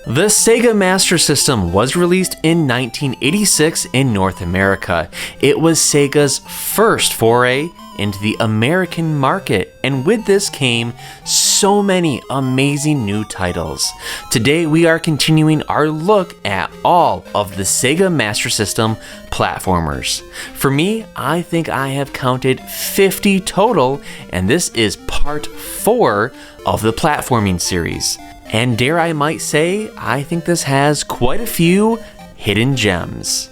The Sega Master System was released in 1986 in North America. It was Sega's first foray into the American market, and with this came so many amazing new titles. Today we are continuing our look at all of the Sega Master System platformers. For me, I think I have counted 50 total, and this is part 4 of the platforming series. And dare I might say, I think this has quite a few hidden gems.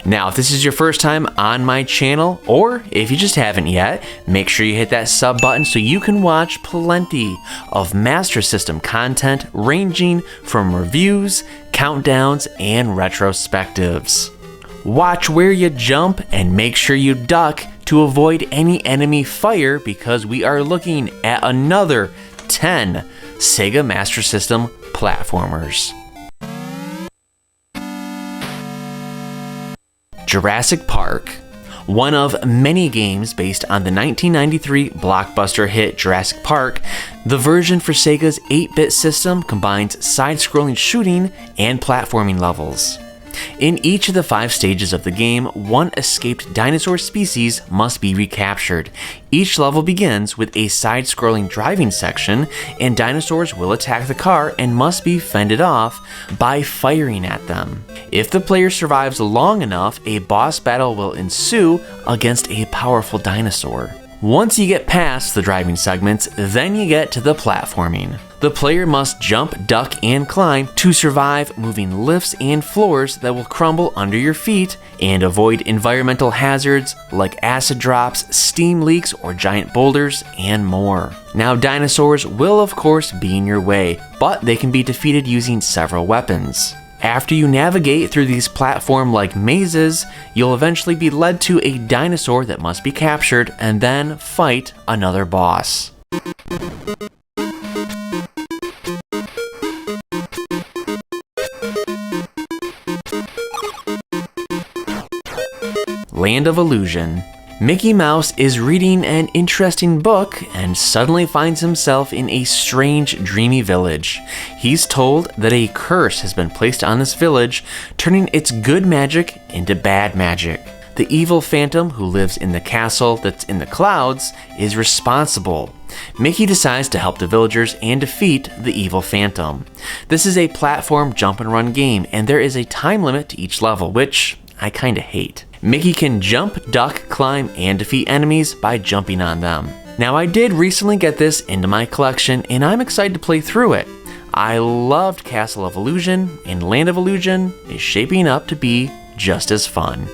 Now, if this is your first time on my channel, or if you just haven't yet, make sure you hit that sub button so you can watch plenty of Master System content ranging from reviews, countdowns, and retrospectives. Watch where you jump and make sure you duck to avoid any enemy fire, because we are looking at another 10 Sega Master System platformers. Jurassic Park. One of many games based on the 1993 blockbuster hit Jurassic Park, the version for Sega's 8-bit system combines side-scrolling shooting and platforming levels. In each of the 5 stages of the game, one escaped dinosaur species must be recaptured. Each level begins with a side-scrolling driving section, and dinosaurs will attack the car and must be fended off by firing at them. If the player survives long enough, a boss battle will ensue against a powerful dinosaur. Once you get past the driving segments, then you get to the platforming. The player must jump, duck, and climb to survive moving lifts and floors that will crumble under your feet, and avoid environmental hazards like acid drops, steam leaks, or giant boulders, and more. Now, dinosaurs will of course be in your way, but they can be defeated using several weapons. After you navigate through these platform-like mazes, you'll eventually be led to a dinosaur that must be captured and then fight another boss. Land of Illusion. Mickey Mouse is reading an interesting book and suddenly finds himself in a strange, dreamy village. He's told that a curse has been placed on this village, turning its good magic into bad magic. The evil phantom who lives in the castle that's in the clouds is responsible. Mickey decides to help the villagers and defeat the evil phantom. This is a platform jump and run game, and there is a time limit to each level, which I kinda hate. Mickey can jump, duck, climb, and defeat enemies by jumping on them. Now, I did recently get this into my collection, and I'm excited to play through it. I loved Castle of Illusion, and Land of Illusion is shaping up to be just as fun.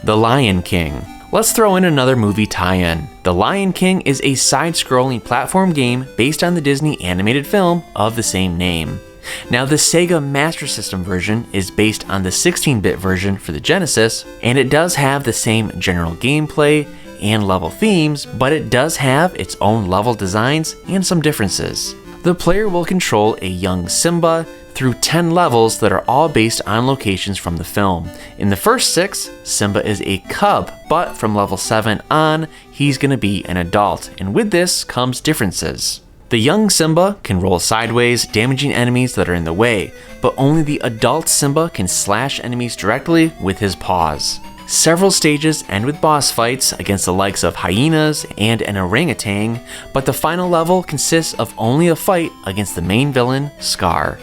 The Lion King. Let's throw in another movie tie-in. The Lion King is a side-scrolling platform game based on the Disney animated film of the same name. Now, the Sega Master System version is based on the 16-bit version for the Genesis, and it does have the same general gameplay and level themes, but it does have its own level designs and some differences. The player will control a young Simba through 10 levels that are all based on locations from the film. In the first 6, Simba is a cub, but from level 7 on, he's gonna be an adult, and with this comes differences. The young Simba can roll sideways, damaging enemies that are in the way, but only the adult Simba can slash enemies directly with his paws. Several stages end with boss fights against the likes of hyenas and an orangutan, but the final level consists of only a fight against the main villain, Scar.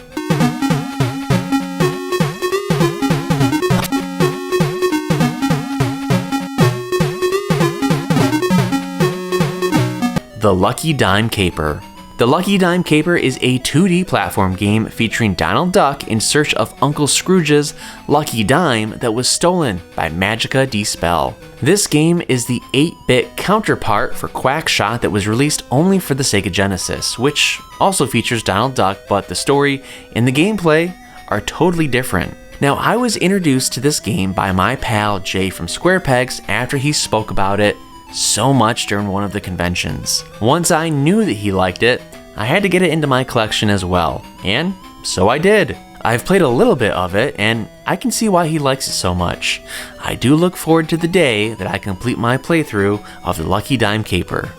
The Lucky Dime Caper. The Lucky Dime Caper is a 2D platform game featuring Donald Duck in search of Uncle Scrooge's lucky dime that was stolen by Magica De Spell. This game is the 8-bit counterpart for Quackshot that was released only for the Sega Genesis, which also features Donald Duck, but the story and the gameplay are totally different. Now, I was introduced to this game by my pal Jay from Square Pegs after he spoke about it so much during one of the conventions. Once I knew that he liked it, I had to get it into my collection as well, and so I did. I've played a little bit of it, and I can see why he likes it so much. I do look forward to the day that I complete my playthrough of the Lucky Dime Caper.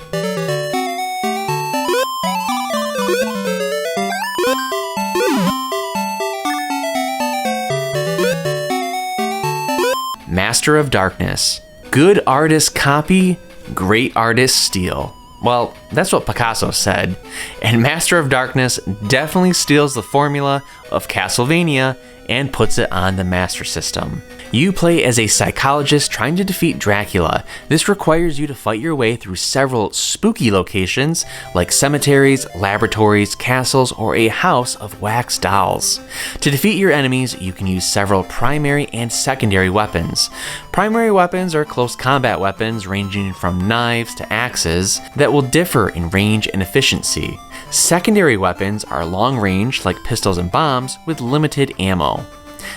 Master of Darkness. Good artist copy, great artist steal. Well, that's what Picasso said. And Master of Darkness definitely steals the formula of Castlevania and puts it on the Master System. You play as a psychologist trying to defeat Dracula. This requires you to fight your way through several spooky locations like cemeteries, laboratories, castles, or a house of wax dolls. To defeat your enemies, you can use several primary and secondary weapons. Primary weapons are close combat weapons ranging from knives to axes that will differ in range and efficiency. Secondary weapons are long range like pistols and bombs with limited ammo.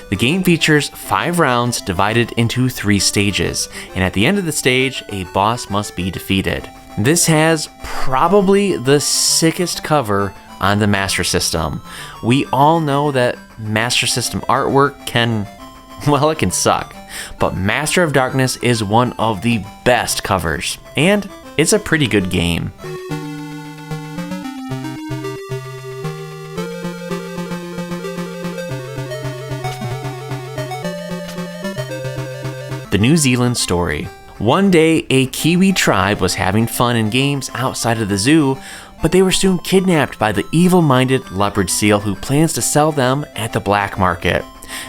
The game features 5 rounds divided into 3 stages, and at the end of the stage, a boss must be defeated. This has probably the sickest cover on the Master System. We all know that Master System artwork can suck, but Master of Darkness is one of the best covers, and it's a pretty good game. The New Zealand Story. One day, a Kiwi tribe was having fun in games outside of the zoo, but they were soon kidnapped by the evil-minded leopard seal who plans to sell them at the black market.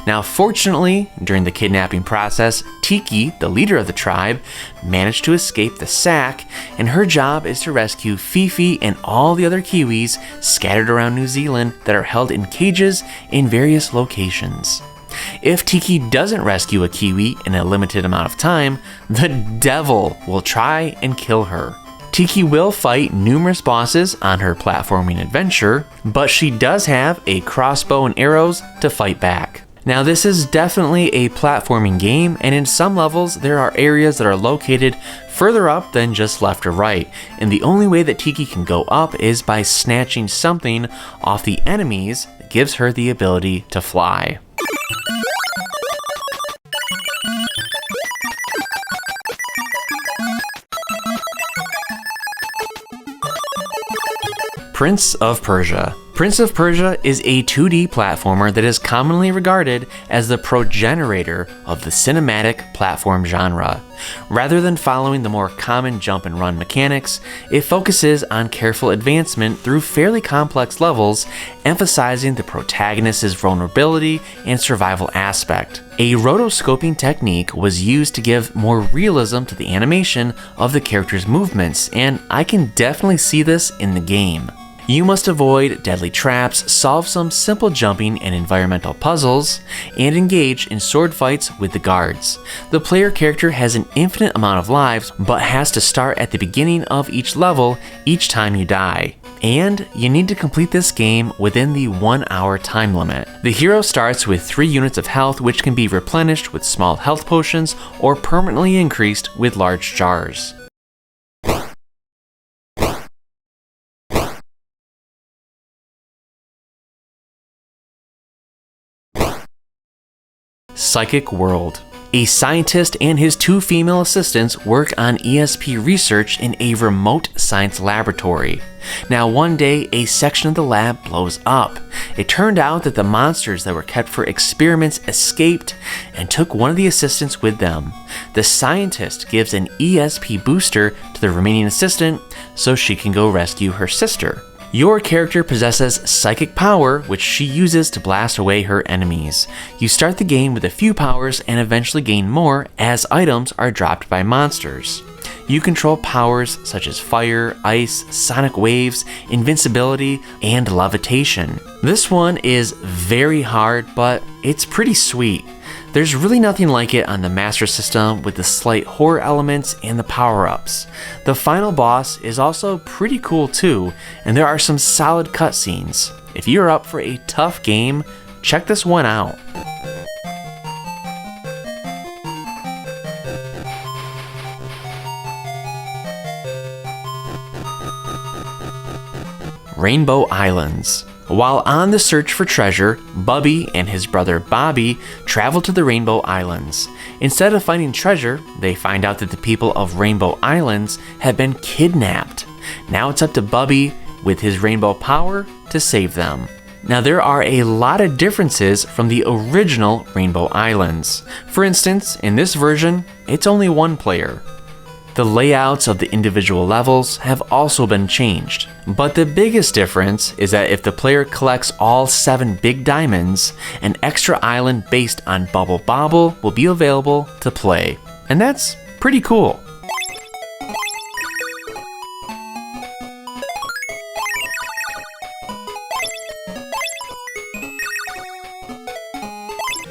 Now, fortunately, during the kidnapping process, Tiki, the leader of the tribe, managed to escape the sack, and her job is to rescue Fifi and all the other Kiwis scattered around New Zealand that are held in cages in various locations. If Tiki doesn't rescue a Kiwi in a limited amount of time, the devil will try and kill her. Tiki will fight numerous bosses on her platforming adventure, but she does have a crossbow and arrows to fight back. Now, this is definitely a platforming game, and in some levels there are areas that are located further up than just left or right, and the only way that Tiki can go up is by snatching something off the enemies that gives her the ability to fly. Prince of Persia. Prince of Persia is a 2D platformer that is commonly regarded as the progenitor of the cinematic platform genre. Rather than following the more common jump and run mechanics, it focuses on careful advancement through fairly complex levels, emphasizing the protagonist's vulnerability and survival aspect. A rotoscoping technique was used to give more realism to the animation of the character's movements, and I can definitely see this in the game. You must avoid deadly traps, solve some simple jumping and environmental puzzles, and engage in sword fights with the guards. The player character has an infinite amount of lives, but has to start at the beginning of each level each time you die. And you need to complete this game within the 1 hour time limit. The hero starts with 3 units of health, which can be replenished with small health potions or permanently increased with large jars. Psychic World. A scientist and his 2 female assistants work on ESP research in a remote science laboratory. Now, one day, a section of the lab blows up. It turned out that the monsters that were kept for experiments escaped and took one of the assistants with them. The scientist gives an ESP booster to the remaining assistant so she can go rescue her sister. Your character possesses psychic power, which she uses to blast away her enemies. You start the game with a few powers and eventually gain more as items are dropped by monsters. You control powers such as fire, ice, sonic waves, invincibility, and levitation. This one is very hard, but it's pretty sweet. There's really nothing like it on the Master System with the slight horror elements and the power-ups. The final boss is also pretty cool too, and there are some solid cutscenes. If you're up for a tough game, check this one out. Rainbow Islands. While on the search for treasure, Bubby and his brother Bobby travel to the Rainbow Islands. Instead of finding treasure, they find out that the people of Rainbow Islands have been kidnapped. Now it's up to Bubby, with his rainbow power, to save them. Now there are a lot of differences from the original Rainbow Islands. For instance, in this version, it's only one player. The layouts of the individual levels have also been changed, but the biggest difference is that if the player collects all 7 big diamonds, an extra island based on Bubble Bobble will be available to play. And that's pretty cool.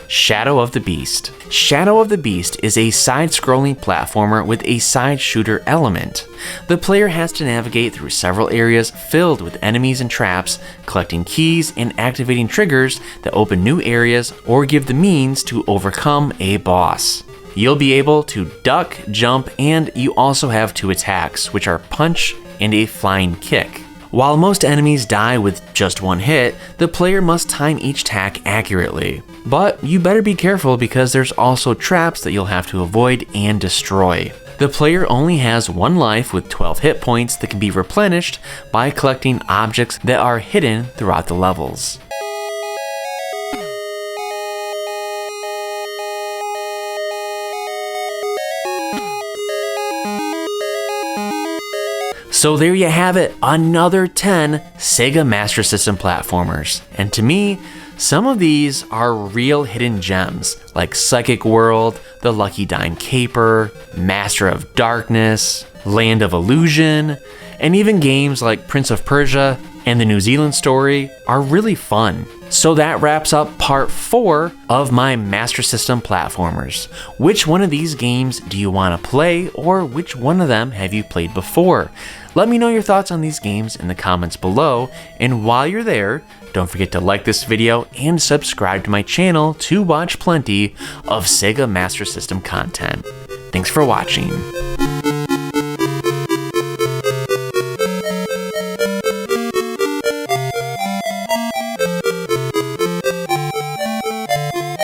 Shadow of the Beast. Shadow of the Beast is a side-scrolling platformer with a side shooter element. The player has to navigate through several areas filled with enemies and traps, collecting keys and activating triggers that open new areas or give the means to overcome a boss. You'll be able to duck, jump, and you also have 2 attacks, which are punch and a flying kick. While most enemies die with just 1 hit, the player must time each attack accurately. But you better be careful because there's also traps that you'll have to avoid and destroy. The player only has 1 life with 12 hit points that can be replenished by collecting objects that are hidden throughout the levels. So there you have it, another 10 Sega Master System platformers. And to me, some of these are real hidden gems, like Psychic World, The Lucky Dime Caper, Master of Darkness, Land of Illusion, and even games like Prince of Persia and the New Zealand Story are really fun. So that wraps up part 4 of my Master System platformers. Which one of these games do you want to play, or which one of them have you played before? Let me know your thoughts on these games in the comments below, and while you're there, don't forget to like this video and subscribe to my channel to watch plenty of Sega Master System content. Thanks for watching.